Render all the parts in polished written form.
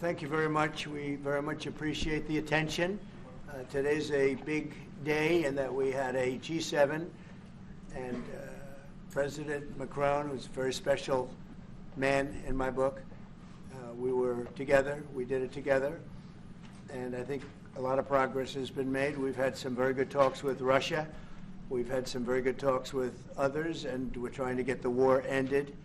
thank you very much. We very much appreciate the attention. Today's a big day in that we had a G7 and President Macron, who's a very special man in my book. We were together. We did it together. And I think a lot of progress has been made. We've had some very good talks with Russia. We've had some very good talks with others, and we're trying to get the war ended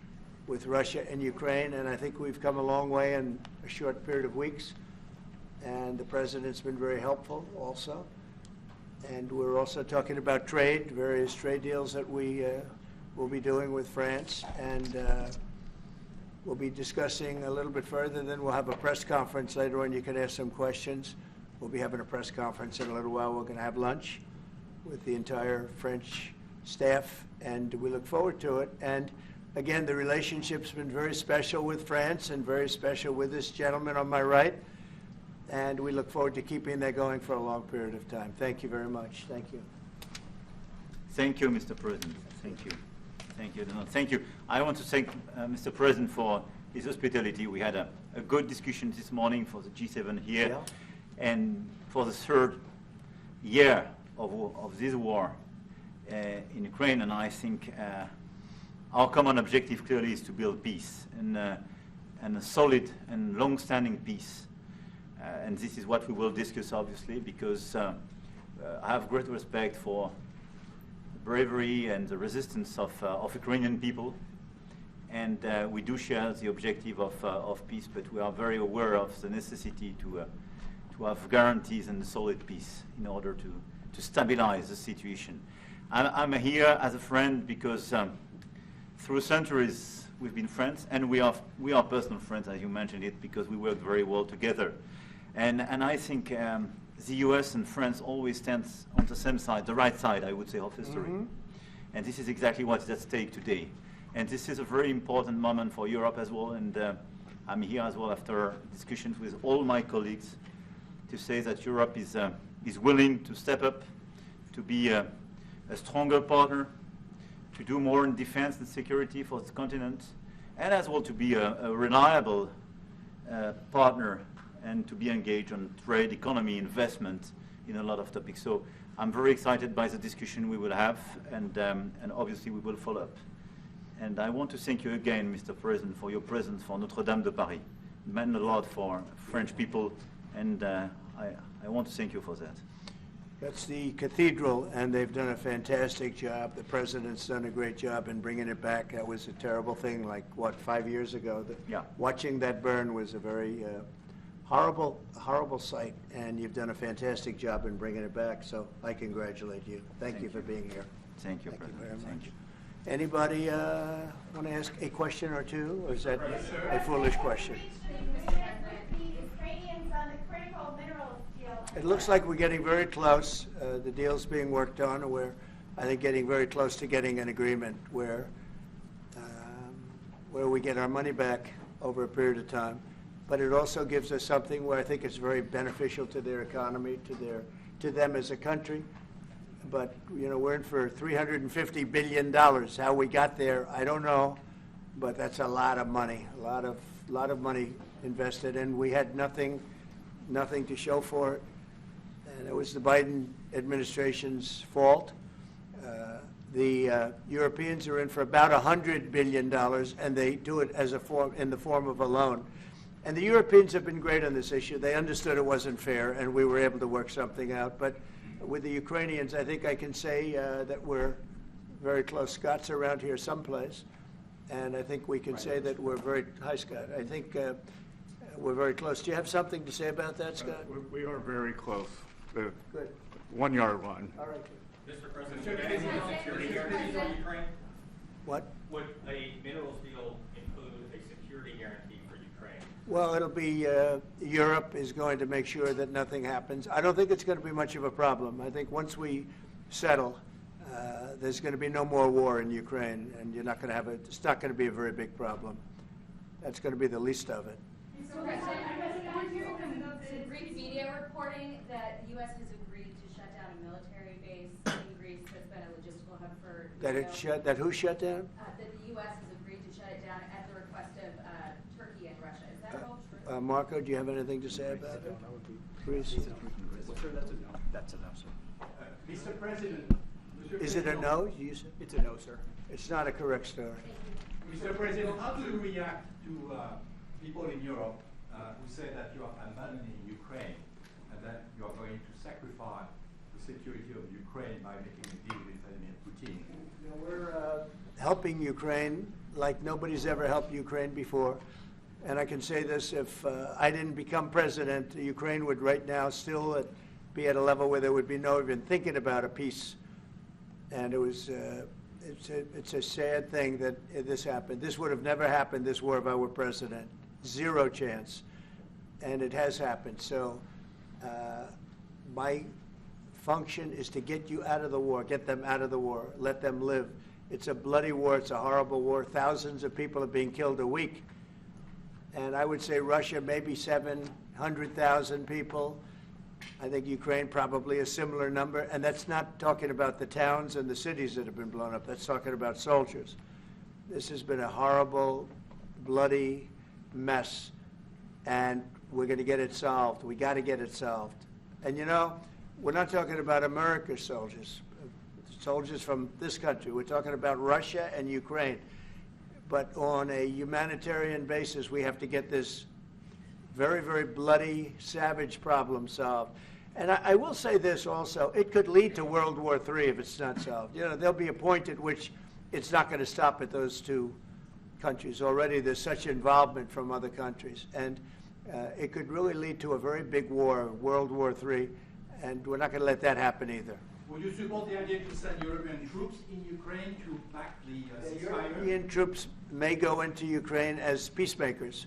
with Russia and Ukraine. And I think we've come a long way in a short period of weeks. And the president's been very helpful also. And we're also talking about trade, various trade deals that we will be doing with France. And we'll be discussing a little bit further. Then we'll have a press conference later on. You can ask some questions. We'll be having a press conference in a little while. We're going to have lunch with the entire French staff, and we look forward to it. And again, the relationship's been very special with France and very special with this gentleman on my right. And we look forward to keeping that going for a long period of time. Thank you very much. Thank you. Thank you, Mr. President. Thank you. Thank you. No, thank you. I want to thank Mr. President for his hospitality. We had a good discussion this morning for the G7 here. Yeah. And for the third year of this war in Ukraine, and I think our common objective clearly is to build peace, and a solid and long-standing peace. And this is what we will discuss, obviously, because I have great respect for the bravery and the resistance of Ukrainian people. And we do share the objective of peace, but we are very aware of the necessity to have guarantees and solid peace in order to stabilize the situation. I'm here as a friend because through centuries we've been friends, and we are personal friends, as you mentioned it, because we work very well together. And I think the US and France always stands on the same side, the right side, I would say, of history. Mm-hmm. And this is exactly what's at stake today. And this is a very important moment for Europe as well, and I'm here as well after discussions with all my colleagues to say that Europe is willing to step up, to be a stronger partner, to do more in defense and security for the continent, and as well to be a reliable partner and to be engaged on trade, economy, investment in a lot of topics. So I'm very excited by the discussion we will have, and obviously we will follow up. And I want to thank you again, Mr. President, for your presence for Notre-Dame de Paris. It meant a lot for French people, and I want to thank you for that. That's the cathedral, and they've done a fantastic job. The president's done a great job in bringing it back. That was a terrible thing, like, 5 years ago? Yeah. Watching that burn was a very horrible sight, and you've done a fantastic job in bringing it back, so I congratulate you. Thank you for being here. Thank you, Thank President. you very much. Thank you. Anybody want to ask a question or two, or is that a foolish question? It looks like we're getting very close. The deal's being worked on, and we're, I think, getting very close to getting an agreement where we get our money back over a period of time. But it also gives us something where I think it's very beneficial to their economy, to them as a country. But, you know, we're in for $350 billion. How we got there, I don't know, but that's a lot of money, a lot of money invested, and we had nothing to show for it. And it was the Biden administration's fault. The Europeans are in for about $100 billion, and they do it as in the form of a loan. And the Europeans have been great on this issue. They understood it wasn't fair, and we were able to work something out. But with the Ukrainians, I think I can say that we're very close. Scott's around here someplace, and I think we can say that we're very, hi Scott, I think we're very close. Do you have something to say about that, Scott? We are very close. The Good. 1 yard line. All right. Mr. President, would any security guarantee for Ukraine? What? Would a minerals deal include a security guarantee for Ukraine? Well, it'll be Europe is going to make sure that nothing happens. I don't think it's going to be much of a problem. I think once we settle, there's going to be no more war in Ukraine, and you're not going to have it's not going to be a very big problem. That's going to be the least of it. Mr. President, I'm hearing from the Greek media reporting that the U.S. has agreed to shut down a military base in Greece that's been a logistical hub for NATO. That who shut down? That the U.S. has agreed to shut it down at the request of Turkey and Russia. Is that all true? Marco, do you have anything to say about it? Please. That's a no, sir. Mr. President. Is it a no? You said? It's a no, sir. It's not a correct story. Mr. President, how do you react to people in Europe who say that you are abandoning Ukraine and that you are going to sacrifice the security of Ukraine by making a deal with Vladimir Putin? You know, we're helping Ukraine like nobody's ever helped Ukraine before. And I can say this, if I didn't become president, Ukraine would right now still be at a level where there would be no even thinking about a peace. And it was, it's a sad thing that this happened. This would have never happened, this war, if I were president. Zero chance. And it has happened. So my function is to get you out of the war, get them out of the war, let them live. It's a bloody war. It's a horrible war. Thousands of people are being killed a week. And I would say Russia, maybe 700,000 people. I think Ukraine, probably a similar number. And that's not talking about the towns and the cities that have been blown up. That's talking about soldiers. This has been a horrible, bloody mess. And we're going to get it solved. We got to get it solved. And you know, we're not talking about America's soldiers, soldiers from this country. We're talking about Russia and Ukraine. But on a humanitarian basis, we have to get this very, very bloody, savage problem solved. And I will say this also, it could lead to World War III if it's not solved. You know, there'll be a point at which it's not going to stop at those two countries. Already there's such involvement from other countries. And it could really lead to a very big war, World War III, and we're not going to let that happen either. Would you support the idea to send European troops in Ukraine to back the ceasefire? European troops may go into Ukraine as peacemakers.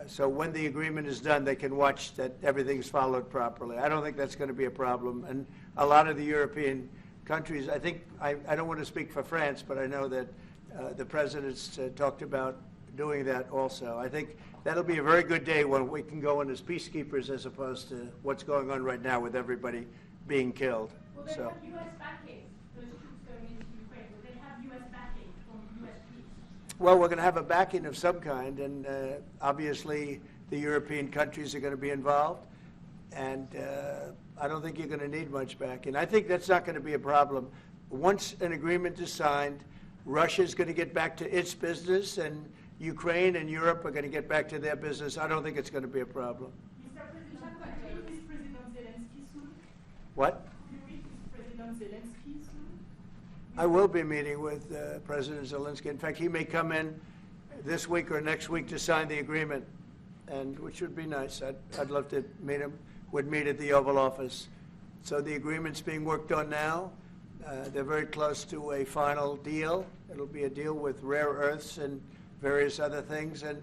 So when the agreement is done, they can watch that everything's followed properly. I don't think that's going to be a problem. And a lot of the European countries, I think, I don't want to speak for France, but I know that the presidents talked about doing that also. I think that'll be a very good day when we can go in as peacekeepers as opposed to what's going on right now with everybody being killed. Will they have U.S. backing, those troops going into Ukraine? Will they have U.S. backing from U.S. troops? Well, we're going to have a backing of some kind, and obviously the European countries are going to be involved, and I don't think you're going to need much backing. I think that's not going to be a problem. Once an agreement is signed, Russia's going to get back to its business, and Ukraine and Europe are going to get back to their business. I don't think it's going to be a problem. Mr. President, will you meet with President Zelensky soon? What? Will you meet with President Zelensky soon? I will be meeting with President Zelensky. In fact, he may come in this week or next week to sign the agreement, and which would be nice. I'd love to meet him. Would meet at the Oval Office. So the agreement's being worked on now. They're very close to a final deal. It'll be a deal with rare earths and various other things, and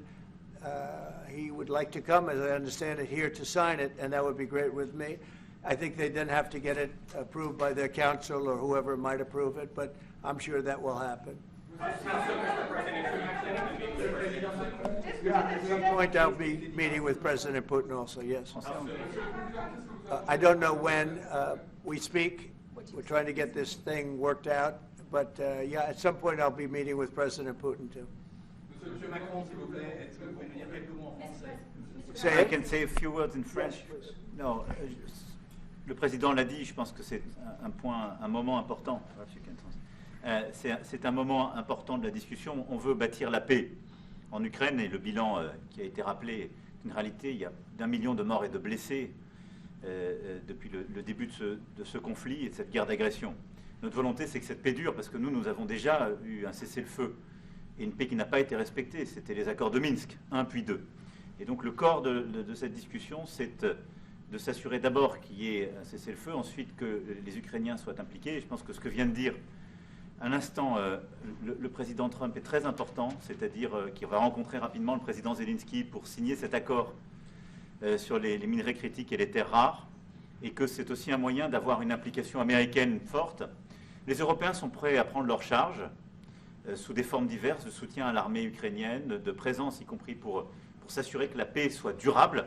he would like to come, as I understand it, here to sign it, and that would be great with me. I think they then have to get it approved by their council or whoever might approve it, but I'm sure that will happen. Mr. President, should you plan on meeting with President? Yeah, at some point I'll be meeting with President Putin also, yes. I don't know when we speak. We're trying to get this thing worked out, but yeah, at some point I'll be meeting with President Putin too. Monsieur Macron, s'il vous plaît, est-ce que vous pouvez nous dire quelques mots en français? Say I it. can say a few words in French. Yes, please. No, le président l'a dit, je pense que c'est un moment important. C'est un moment important de la discussion. On veut bâtir la paix en Ukraine et le bilan qui a été rappelé est une réalité. Il y a d'1 million de morts et de blessés depuis le début de ce conflit et de cette guerre d'agression. Notre volonté, c'est que cette paix dure parce que nous avons déjà eu un cessez-le-feu et une paix qui n'a pas été respectée. C'était les accords de Minsk, 1 puis 2. Et donc le corps de cette discussion, c'est de s'assurer d'abord qu'il y ait un cessez-le-feu, ensuite que les Ukrainiens soient impliqués. Et je pense que ce que vient de dire à l'instant le président Trump est très important, c'est-à-dire qu'il va rencontrer rapidement le président Zelensky pour signer cet accord sur les minerais critiques et les terres rares, et que c'est aussi un moyen d'avoir une implication américaine forte. Les Européens sont prêts à prendre leur charge sous des formes diverses de soutien à l'armée ukrainienne, de présence, y compris pour s'assurer que la paix soit durable.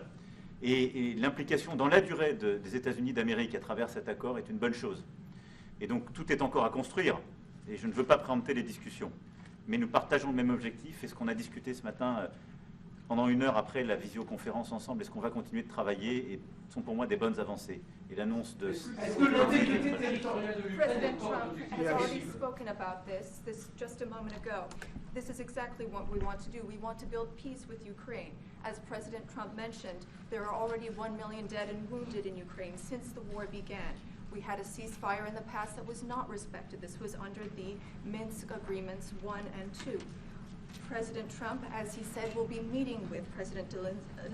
Et l'implication dans la durée des États-Unis d'Amérique à travers cet accord est une bonne chose. Et donc tout est encore à construire. Et je ne veux pas préempter les discussions. Mais nous partageons le même objectif. Et ce qu'on a discuté ce matin pendant 1 heure après la visioconférence ensemble, est-ce qu'on va continuer de travailler, et sont pour moi des bonnes avancées. Et l'annonce de... President Trump has already spoken about this just a moment ago. This is exactly what we want to do. We want to build peace with Ukraine. As President Trump mentioned, there are already 1 million dead and wounded in Ukraine since the war began. We had a ceasefire in the past that was not respected. This was under the Minsk Agreements 1 and 2. President Trump, as he said, will be meeting with President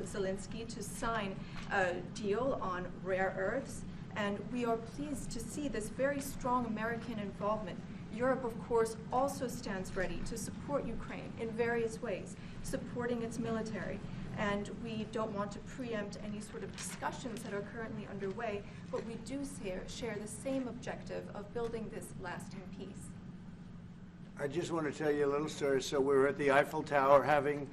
Zelensky to sign a deal on rare earths, and we are pleased to see this very strong American involvement. Europe, of course, also stands ready to support Ukraine in various ways, supporting its military. And we don't want to preempt any sort of discussions that are currently underway, but we do share the same objective of building this lasting peace. I just want to tell you a little story. So we were at the Eiffel Tower having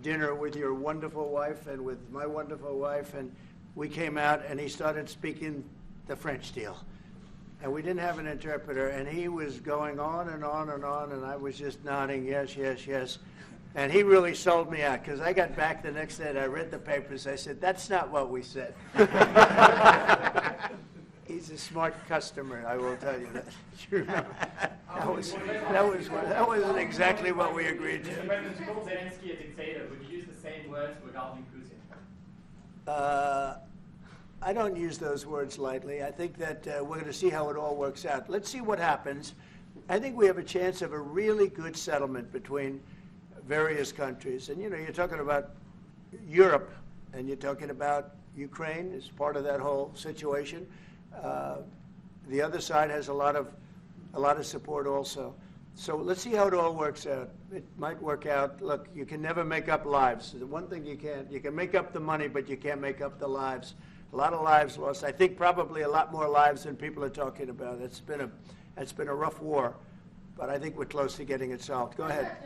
dinner with your wonderful wife and with my wonderful wife, and we came out and he started speaking the French deal. And we didn't have an interpreter, and he was going on and on and on, and I was just nodding, yes, yes, yes. And he really sold me out, because I got back the next day and I read the papers. I said, that's not what we said. He's a smart customer, I will tell you that. That wasn't exactly what we agreed to. Mr. President, to call Zelensky a dictator, would you use the same words regarding Putin? I don't use those words lightly. I think that we're going to see how it all works out. Let's see what happens. I think we have a chance of a really good settlement between various countries. And, you know, you're talking about Europe, and you're talking about Ukraine as part of that whole situation. The other side has a lot of support also. So let's see how it all works out. It might work out. Look, you can never make up lives. The one thing you can make up the money, but you can't make up the lives. A lot of lives lost. I think probably a lot more lives than people are talking about. It's been a rough war, but I think we're close to getting it solved. Go ahead.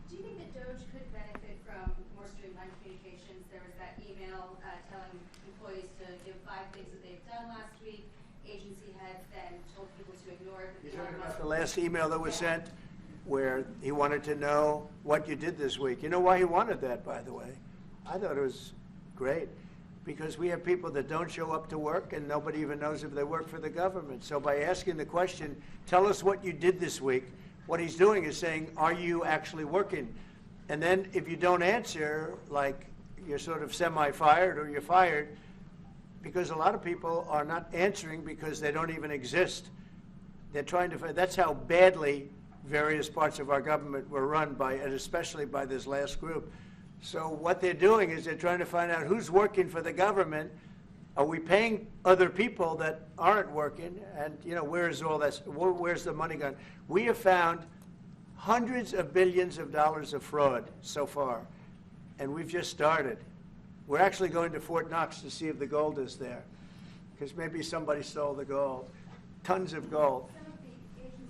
Do you think that DOGE could benefit from more streamlined communications? There was that email telling employees to give 5 things that they've done last week. Agency heads then told people to ignore it. You're talking about the last email that was sent where he wanted to know what you did this week. You know why he wanted that, by the way? I thought it was great. Because we have people that don't show up to work and nobody even knows if they work for the government. So by asking the question, tell us what you did this week, what he's doing is saying, are you actually working? And then if you don't answer, like you're sort of semi-fired or you're fired, because a lot of people are not answering because they don't even exist. They're trying to find, that's how badly various parts of our government were run by, and especially by this last group. So what they're doing is they're trying to find out who's working for the government. Are we paying other people that aren't working? And, you know, where's all that? Where's the money gone? We have found hundreds of billions of dollars of fraud so far, and we've just started. We're actually going to Fort Knox to see if the gold is there, because maybe somebody stole the gold. Tons of gold.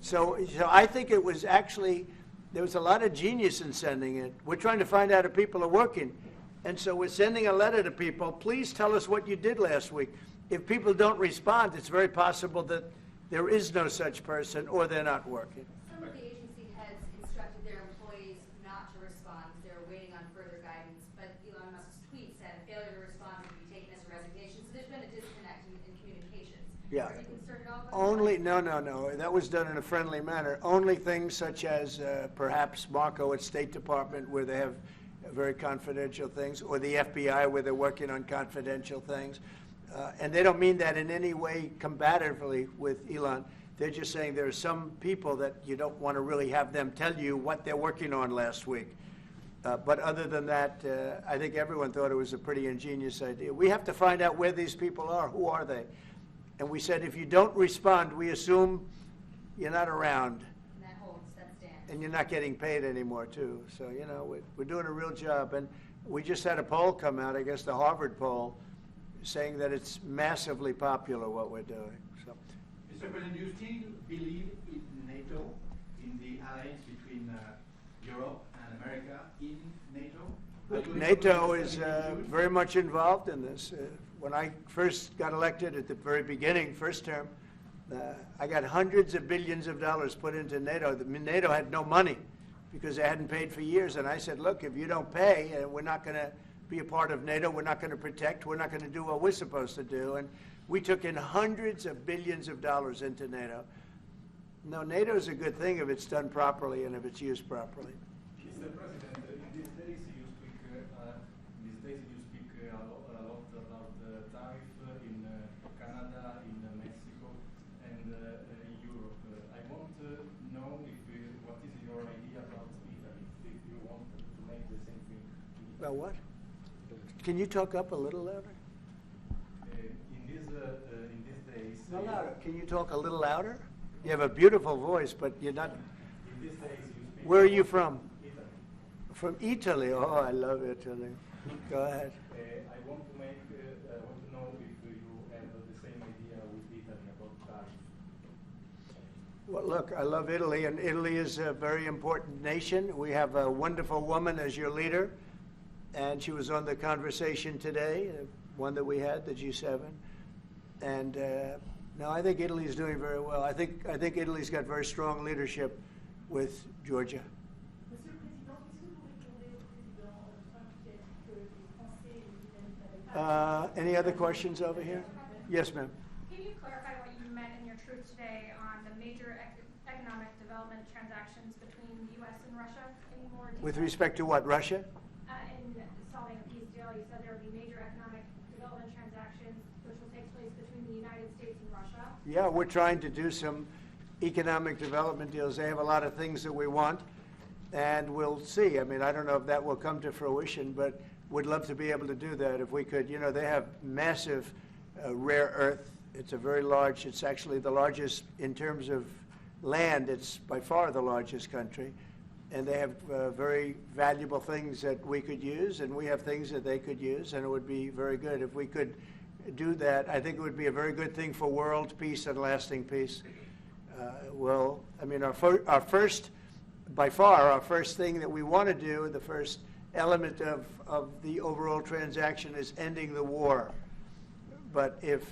So I think it was actually... There was a lot of genius in sending it. We're trying to find out if people are working. And so we're sending a letter to people, please tell us what you did last week. If people don't respond, it's very possible that there is no such person or they're not working. Some of the agency heads instructed their employees not to respond. They're waiting on further guidance. But Elon Musk's tweet said failure to respond would be taken as a resignation. So there's been a disconnect in communications. Yeah. Are you concerned at all about Only, no. That was done in a friendly manner. Only things such as perhaps Marco at State Department where they have very confidential things, or the FBI where they're working on confidential things. And they don't mean that in any way combatively with Elon. They're just saying there are some people that you don't want to really have them tell you what they're working on last week. But other than that, I think everyone thought it was a pretty ingenious idea. We have to find out where these people are. Who are they? And we said, if you don't respond, we assume you're not around. And that holds, that stands. And you're not getting paid anymore, too. So, you know, we're doing a real job. And we just had a poll come out, I guess the Harvard poll, saying that it's massively popular, what we're doing. So, Mr. President, do you still believe in NATO, in the alliance between Europe and America in NATO? NATO is very much involved in this. When I first got elected at the very beginning, first term, I got hundreds of billions of dollars put into NATO. NATO had no money. because they hadn't paid for years. And I said, look, if you don't pay, we're not going to be a part of NATO, we're not going to protect, we're not going to do what we're supposed to do. And we took in hundreds of billions of dollars into NATO. No, NATO is a good thing if it's done properly and if it's used properly. Mr. President, in these days you speak a lot about the tariff in Canada, in Mexico, and Europe. I want to know what is your idea about Italy, if you want to make the same thing. About what? Can you talk up a little louder? In these days. No, louder. Can you talk a little louder? You have a beautiful voice, but you're not. In these days you speak. Where are you from? Italy. From Italy. Oh, I love Italy. Go ahead. I want to know if you have the same idea with Italy about tariff. Well, look, I love Italy, and Italy is a very important nation. We have a wonderful woman as your leader, and she was on the conversation today, one that we had, the G7. And no, I think Italy is doing very well. I think Italy's got very strong leadership with Georgia. Monsieur le Président, qu'est-ce que vous répondez au président Trump qui a dit que les Français et les Italiens... Any other questions over here? Yes, ma'am. Can you clarify what you meant in your truth today on the major economic development transactions between the U.S. and Russia? Any more detail? With respect to what, Russia? In solving a peace deal, you said there would be major economic development transactions which will take place between the United States and Russia. Yeah, we're trying to do some economic development deals. They have a lot of things that we want, and we'll see. I mean, I don't know if that will come to fruition, but would love to be able to do that if we could. You know, they have massive rare earth. It's a very large, it's actually the largest in terms of land. It's by far the largest country. And they have very valuable things that we could use, and we have things that they could use, and it would be very good if we could do that. I think it would be a very good thing for world peace and lasting peace. Well, I mean, our first, by far, our first thing that we want to do, the first element of the overall transaction is ending the war. But if,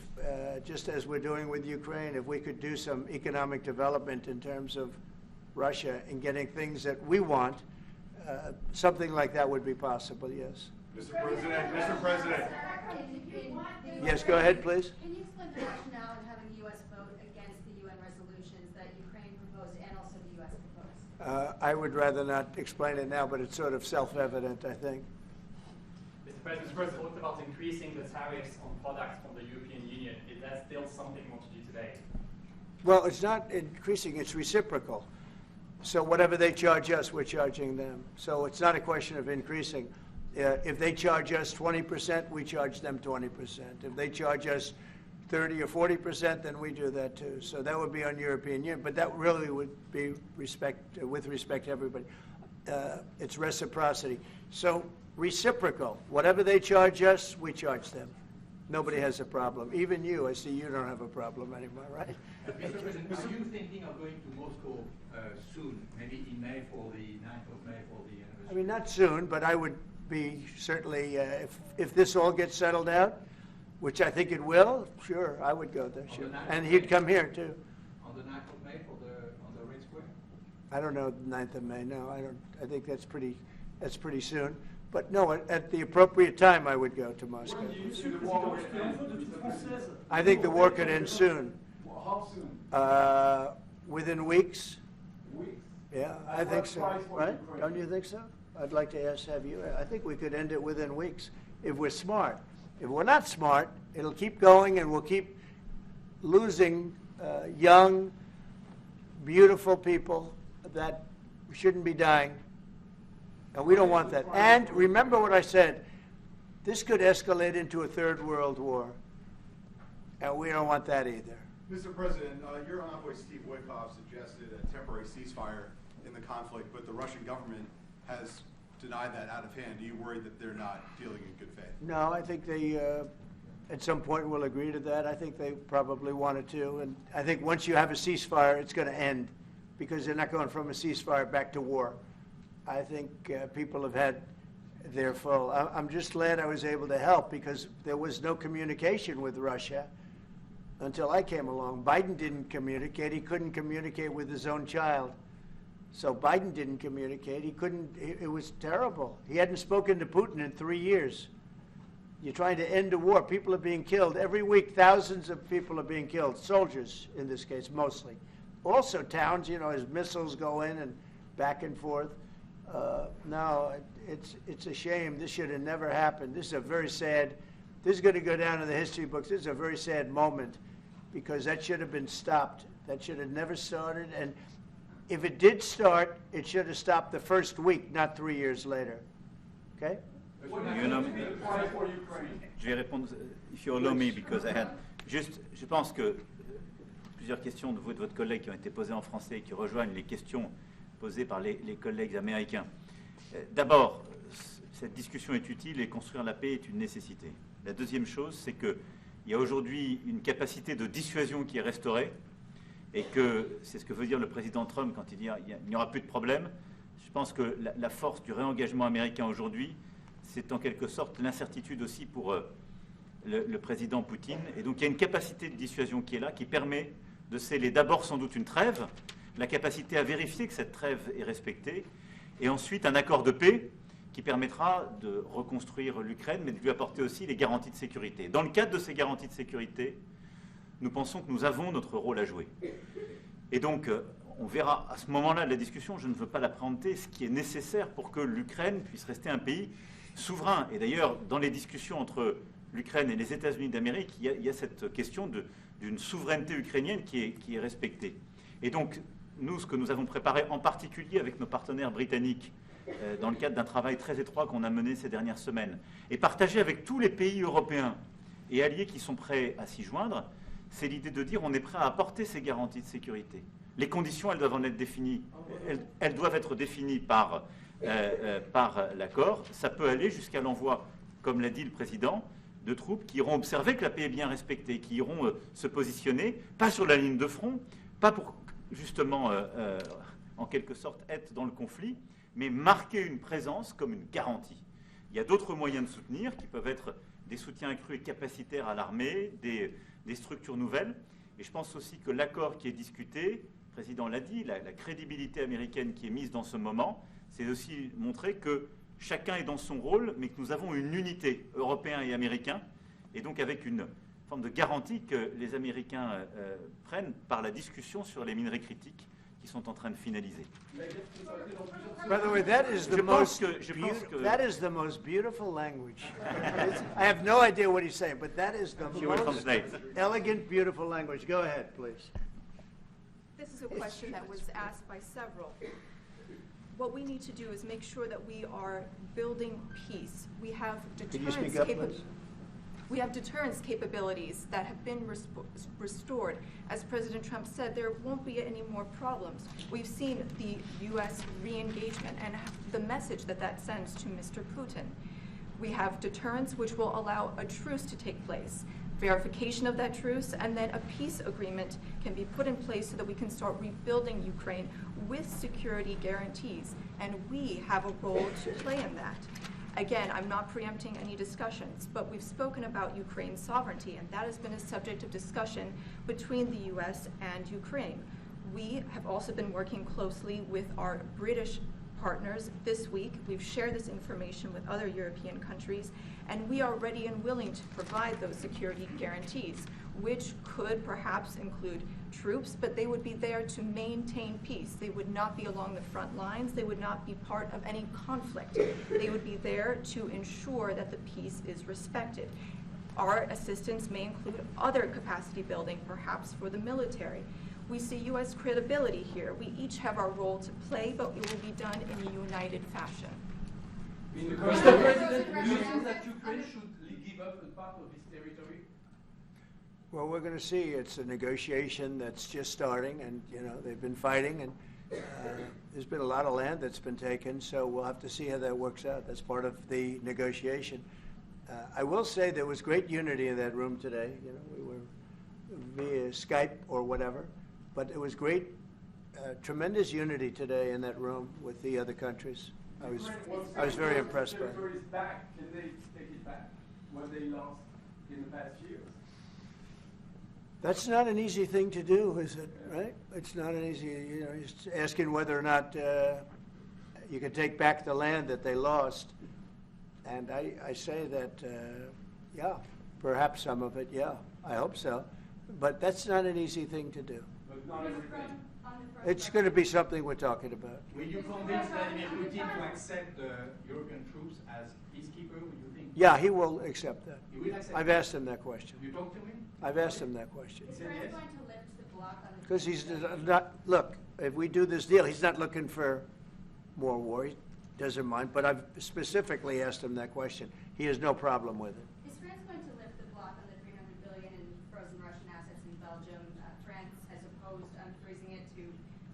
just as we're doing with Ukraine, if we could do some economic development in terms of Russia and getting things that we want, something like that would be possible, yes. Mr. President. Yes, go ahead, please. Can you explain the rationale in having the U.S. vote against the UN resolutions that Ukraine proposed and also the U.S. proposed? I would rather not explain it now, but it's sort of self-evident, I think. Mr. President, you talked about increasing the tariffs on products from the European Union. Is that still something you want to do today? Well, it's not increasing, it's reciprocal. So whatever they charge us, we're charging them. So it's not a question of increasing. If they charge us 20%, we charge them 20%. If they charge us 30 or 40%, then we do that too. So that would be on European Union, but that really would be with respect to everybody. It's reciprocity. So reciprocal. Whatever they charge us, we charge them. Nobody has a problem. Even you, I see you don't have a problem anymore, right? Mr. President, are you thinking of going to Moscow soon, maybe in May for the 9th of May for the anniversary? I mean, not soon, but I would be certainly, if this all gets settled out, which I think it will, sure, I would go there, sure. And he'd come here, too. On the 9th of May on the Red Square? I don't know the 9th of May, no, I don't. I think that's pretty soon. But no, at the appropriate time, I would go to Moscow. I think the war could end soon. How soon? Within weeks. Weeks? Yeah, I think so. Right? Don't you think so? I'd like to have you. I think we could end it within weeks if we're smart. If we're not smart, it'll keep going, and we'll keep losing young, beautiful people that shouldn't be dying. And we don't want that. And remember what I said. This could escalate into a third world war. And we don't want that either. Mr. President, your envoy Steve Witkoff suggested a temporary ceasefire in the conflict, but the Russian government has denied that out of hand. Are you worried that they're not dealing in good faith? No, I think they, at some point, will agree to that. I think they probably wanted to. And I think once you have a ceasefire, it's going to end, because they're not going from a ceasefire back to war. I think people have had their full. I'm just glad I was able to help, because there was no communication with Russia until I came along. Biden didn't communicate. He couldn't communicate with his own child. So Biden didn't communicate. He couldn't. It was terrible. He hadn't spoken to Putin in 3 years. You're trying to end a war. People are being killed. Every week, thousands of people are being killed. Soldiers, in this case, mostly. Also towns, as missiles go in and back and forth. No, it's a shame. This should have never happened. This is a very sad, this is going to go down in the history books. This is a very sad moment because that should have been stopped. That should have never started. And if it did start, it should have stopped the first week, not 3 years later. Okay? Je vais répondre, if you allow me, because I had juste, je pense que plusieurs questions de vous et de votre collègue qui ont été posées en français et qui rejoignent les questions posées par les collègues américains. D'abord, cette discussion est utile et construire la paix est une nécessité. La deuxième chose, c'est qu'il y a aujourd'hui une capacité de dissuasion qui est restaurée et que c'est ce que veut dire le président Trump quand il dit qu'il n'y aura plus de problème. Je pense que la force du réengagement américain aujourd'hui, c'est en quelque sorte l'incertitude aussi pour le président Poutine. Et donc il y a une capacité de dissuasion qui est là, qui permet de sceller d'abord sans doute une trêve, la capacité à vérifier que cette trêve est respectée, et ensuite un accord de paix qui permettra de reconstruire l'Ukraine, mais de lui apporter aussi les garanties de sécurité. Dans le cadre de ces garanties de sécurité, nous pensons que nous avons notre rôle à jouer. Et donc, on verra à ce moment-là de la discussion, je ne veux pas la préempter, ce qui est nécessaire pour que l'Ukraine puisse rester un pays souverain. Et d'ailleurs, dans les discussions entre l'Ukraine et les États-Unis d'Amérique, il y a cette question d'une souveraineté ukrainienne qui est respectée. Et donc, nous, ce que nous avons préparé, en particulier avec nos partenaires britanniques, dans le cadre d'un travail très étroit qu'on a mené ces dernières semaines, et partagé avec tous les pays européens et alliés qui sont prêts à s'y joindre, c'est l'idée de dire on est prêt à apporter ces garanties de sécurité. Les conditions, elles doivent en être définies. Elles doivent être définies par l'accord. Ça peut aller jusqu'à l'envoi, comme l'a dit le président, de troupes qui iront observer que la paix est bien respectée, qui iront se positionner, pas sur la ligne de front, pas pour justement, en quelque sorte, être dans le conflit, mais marquer une présence comme une garantie. Il y a d'autres moyens de soutenir qui peuvent être des soutiens accrus et capacitaires à l'armée, des structures nouvelles. Et je pense aussi que l'accord qui est discuté, le président l'a dit, la crédibilité américaine qui est mise dans ce moment, c'est aussi montrer que chacun est dans son rôle, mais que nous avons une unité, Européens et Américains, et donc avec une forme de garantie que les Américains prennent par la discussion sur les minerais critiques qui sont en train de finaliser. By the way, that is the most beautiful language. I have no idea what he's saying, but that is the most elegant, beautiful language. Go ahead, please. This is a question that was asked by several. What we need to do is make sure that we are building peace. We have deterrence capabilities that have been restored. As President Trump said, there won't be any more problems. We've seen the U.S. re-engagement and the message that sends to Mr. Putin. We have deterrence, which will allow a truce to take place, verification of that truce, and then a peace agreement can be put in place so that we can start rebuilding Ukraine with security guarantees. And we have a role to play in that. Again, I'm not preempting any discussions, but we've spoken about Ukraine's sovereignty, and that has been a subject of discussion between the U.S. and Ukraine. We have also been working closely with our British partners this week. We've shared this information with other European countries, and we are ready and willing to provide those security guarantees, which could perhaps include troops, but they would be there to maintain peace. They would not be along the front lines. They would not be part of any conflict. They would be there to ensure that the peace is respected. Our assistance may include other capacity building, perhaps for the military. We see U.S. credibility here. We each have our role to play, but it will be done in a united fashion. Mr. President, do you think that Ukraine should give up a part of its territory? Well, we're going to see. It's a negotiation that's just starting, and they've been fighting, and there's been a lot of land that's been taken. So we'll have to see how that works out. That's part of the negotiation. I will say there was great unity in that room today. We were via Skype or whatever, but it was great, tremendous unity today in that room with the other countries. I was very impressed by it. Can they take it back what they lost in the past years? That's not an easy thing to do, is it? Right? It's not an easy. Just asking whether or not you can take back the land that they lost. And I say that, yeah, perhaps some of it, yeah, I hope so. But that's not an easy thing to do. But not everything. It's going to be something we're talking about. Will you convince Vladimir Putin to accept the European troops as peacekeeper, would you think? Yeah, he will accept that. He will accept I've that? asked him that question. You talked to him? I've asked him that question. Is France going to lift the block on the? Because he's not, look, if we do this deal, he's not looking for more war. He doesn't mind. But I've specifically asked him that question. He has no problem with it. Is France going to lift the block on the $300 billion in frozen Russian assets in Belgium? France has opposed unfreezing it to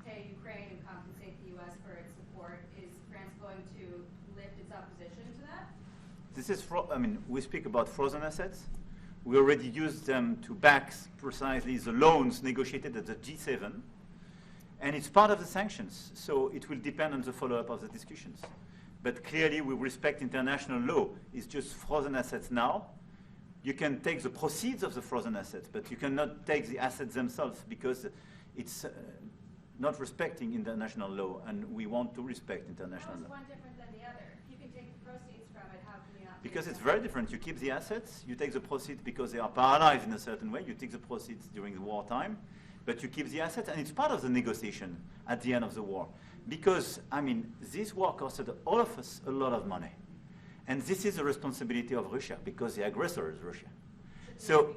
pay Ukraine and compensate the U.S. for its support. Is France going to lift its opposition to that? This is, we speak about frozen assets. We already used them to back precisely the loans negotiated at the G7. And it's part of the sanctions, so it will depend on the follow-up of the discussions. But clearly, we respect international law. It's just frozen assets now. You can take the proceeds of the frozen assets, but you cannot take the assets themselves because it's not respecting international law, and we want to respect international How is law. one different than the other? If you can take the proceeds from it, how can you not? Because it's very different. You keep the assets, you take the proceeds because they are paralyzed in a certain way. You take the proceeds during the wartime, but you keep the assets, and it's part of the negotiation at the end of the war. Because, this war costed all of us a lot of money. And this is the responsibility of Russia, because the aggressor is Russia. So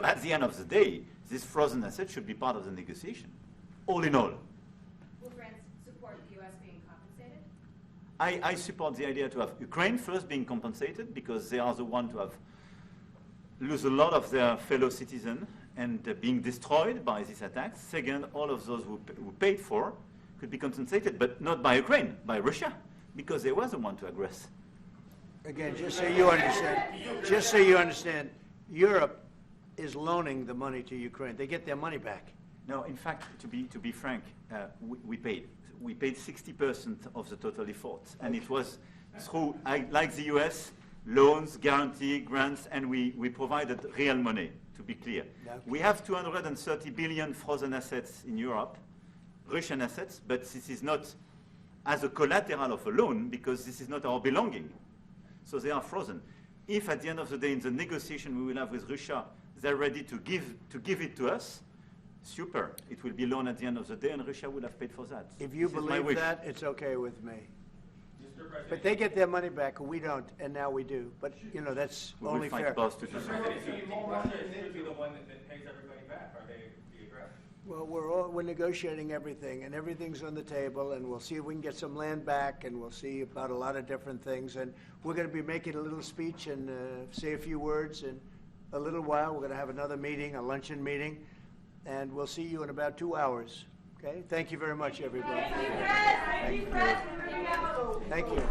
at the end of the day, this frozen asset should be part of the negotiation, all in all. Will France support the U.S. being compensated? I support the idea to have Ukraine first being compensated, because they are the ones to have lose a lot of their fellow citizens and being destroyed by these attacks. Second, all of those who paid for could be compensated, but not by Ukraine, by Russia, because they were the one to aggress. Again, just so you understand, Europe is loaning the money to Ukraine. They get their money back. No, in fact, to be frank, we paid. We paid 60% of the total efforts, and it was through, like the US, loans, guarantee, grants, and we provided real money, to be clear. Okay. We have 230 billion frozen assets in Europe, Russian assets, but this is not as a collateral of a loan, because this is not our belonging. So they are frozen. If at the end of the day, in the negotiation we will have with Russia, they're ready to give it to us, super. It will be loan at the end of the day, and Russia will have paid for that. If you This is my believe wish. that, it's okay with me. Mr. President. But they get their money back, and we don't, and now we do. But, that's We only will fight fair. both to do so. Russia should be the one that pays everybody back. Are they the aggressor? Well, we're negotiating everything, and everything's on the table, and we'll see if we can get some land back, and we'll see about a lot of different things. And we're going to be making a little speech and say a few words in a little while. We're going to have another meeting, a luncheon meeting, and we'll see you in about 2 hours. Okay? Thank you very much, everybody. Thank you, Fred. Thank you.